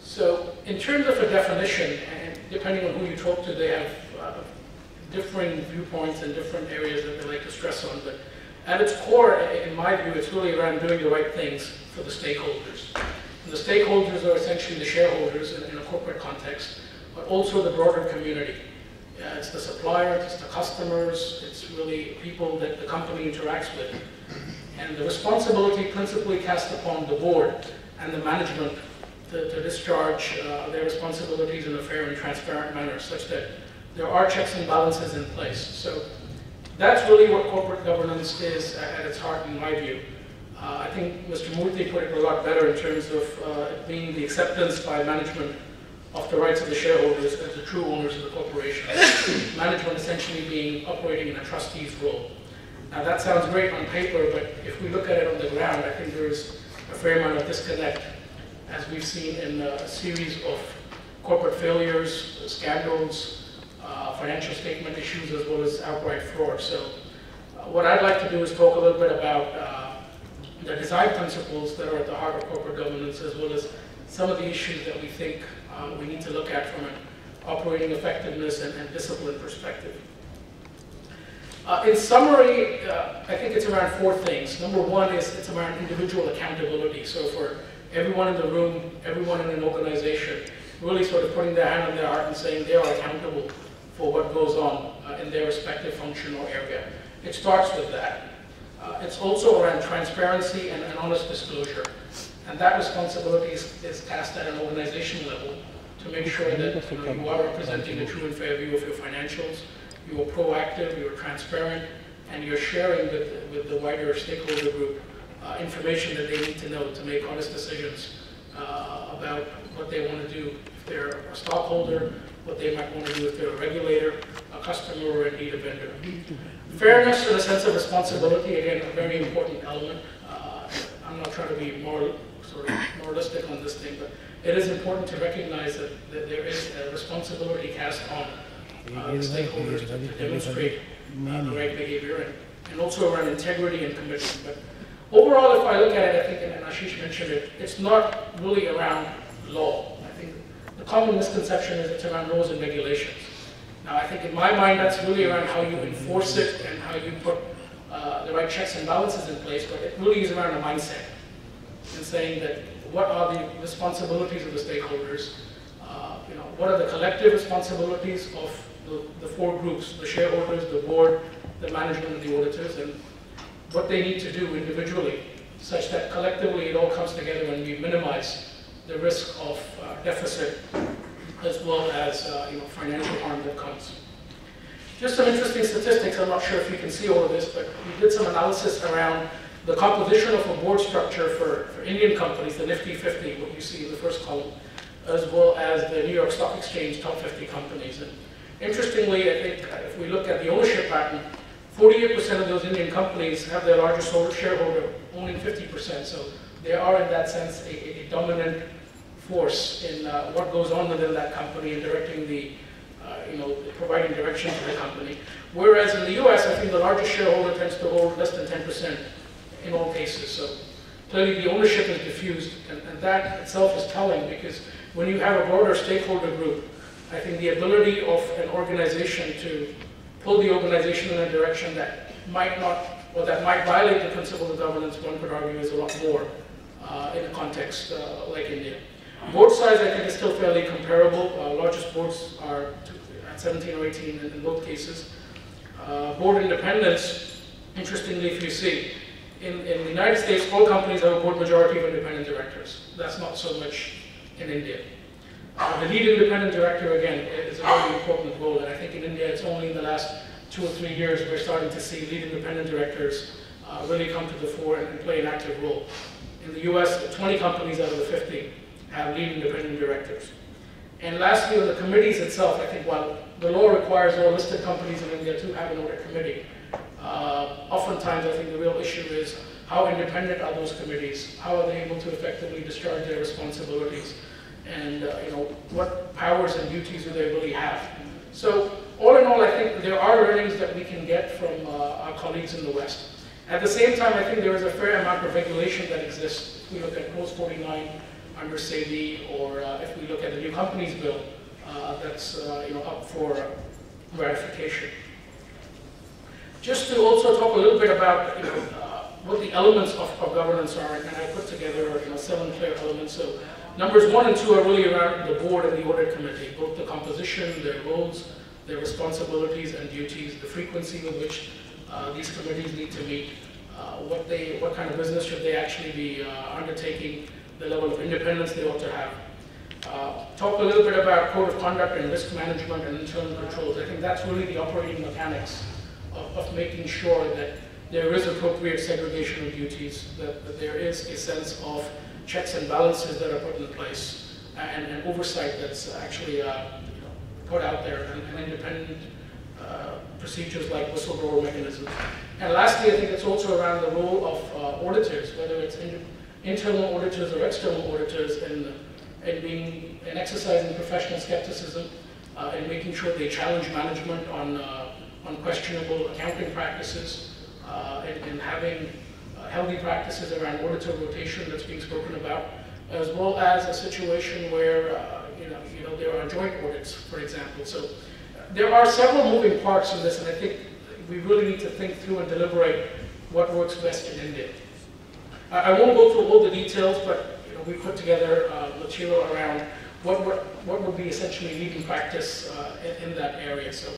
So in terms of a definition, and depending on who you talk to, they have differing viewpoints and different areas that they like to stress on. But at its core, in my view, it's really around doing the right things for the stakeholders. And the stakeholders are essentially the shareholders in a corporate context, but also the broader community. It's the suppliers, it's the customers, it's really people that the company interacts with. And the responsibility principally cast upon the board and the management to discharge their responsibilities in a fair and transparent manner, such that there are checks and balances in place. So that's really what corporate governance is at its heart, in my view. I think Mr. Murthy put it a lot better in terms of it being the acceptance by management of the rights of the shareholders as the true owners of the corporation. Management essentially operating in a trustee's role. Now that sounds great on paper, but if we look at it on the ground, I think there's a fair amount of disconnect, as we've seen in a series of corporate failures, scandals, financial statement issues, as well as outright fraud. So what I'd like to do is talk a little bit about the design principles that are at the heart of corporate governance, as well as some of the issues that we think we need to look at from an operating effectiveness and discipline perspective. In summary, I think it's around four things. Number one is it's around individual accountability. So for everyone in the room, everyone in an organization, really sort of putting their hand on their heart and saying they are accountable for what goes on in their respective function or area. It starts with that. It's also around transparency and honest disclosure. And that responsibility is cast at an organization level to make sure that you are representing a true and fair view of your financials, you are proactive, you are transparent, and you're sharing with the wider stakeholder group information that they need to know to make honest decisions about what they want to do if they're a stockholder, what they might want to do if they're a regulator, a customer, or indeed a vendor. Fairness and a sense of responsibility, again, a very important element. I'm not trying to be more sort of moralistic on this thing, but it is important to recognize that there is a responsibility cast on the stakeholders to demonstrate the right behavior and also around integrity and commitment. But overall, if I look at it, I think, and Ashish mentioned it, it's not really around law. I think the common misconception is it's around laws and regulations. Now, I think in my mind, that's really around how you enforce it and how you put the right checks and balances in place, but it really is around a mindset and saying that what are the responsibilities of the stakeholders, what are the collective responsibilities of the four groups, the shareholders, the board, the management, and the auditors, and what they need to do individually, such that collectively it all comes together and we minimize the risk of deficit as well as financial harm that comes. Just some interesting statistics. I'm not sure if you can see all of this, but we did some analysis around the composition of a board structure for Indian companies, the Nifty 50, what you see in the first column, as well as the New York Stock Exchange top 50 companies. And interestingly, I think if we look at the ownership pattern, 48% of those Indian companies have their largest shareholder owning 50%. So they are, in that sense, a dominant force in what goes on within that company and directing providing direction to the company. Whereas in the US, I think the largest shareholder tends to hold less than 10% in all cases. So clearly the ownership is diffused, and that itself is telling, because when you have a broader stakeholder group, I think the ability of an organization to pull the organization in a direction that might not, or that might violate the principles of governance, one could argue, is a lot more in a context like India. Board size, I think, is still fairly comparable. Largest boards are at 17 or 18 in both cases. Board independence, interestingly, if you see, in the United States, all companies have a board majority of independent directors. That's not so much in India. The lead independent director, again, is a very important role, and I think in India it's only in the last 2 or 3 years we're starting to see lead independent directors really come to the fore and play an active role. In the US, 20 companies out of the 50 have lead independent directors. And lastly, on the committees itself, I think while the law requires all listed companies in India to have an audit committee, oftentimes I think the real issue is how independent are those committees? How are they able to effectively discharge their responsibilities? And what powers and duties do they really have? So all in all, I think there are learnings that we can get from our colleagues in the West. At the same time, I think there is a fair amount of regulation that exists. If we look at Clause 49 under SEBI, or if we look at the new companies bill that's up for ratification. Just to also talk a little bit about what the elements of governance are, and I put together 7 clear elements. So numbers 1 and 2 are really around the board and the audit committee, both the composition, their roles, their responsibilities and duties, the frequency with which these committees need to meet, what kind of business should they actually be undertaking, the level of independence they ought to have. Talk a little bit about code of conduct and risk management and internal controls. I think that's really the operating mechanics of making sure that there is appropriate segregation of duties, that there is a sense of checks and balances that are put in place, and oversight that's actually put out there, and independent procedures like whistleblower mechanisms. And lastly, I think it's also around the role of auditors, whether it's internal auditors or external auditors, in exercising professional skepticism, in making sure they challenge management on questionable accounting practices, in having healthy practices around auditor rotation that's being spoken about, as well as a situation where there are joint audits, for example. So there are several moving parts in this, and I think we really need to think through and deliberate what works best in India. I won't go through all the details, but we put together material around what would be essentially leading practice in that area. So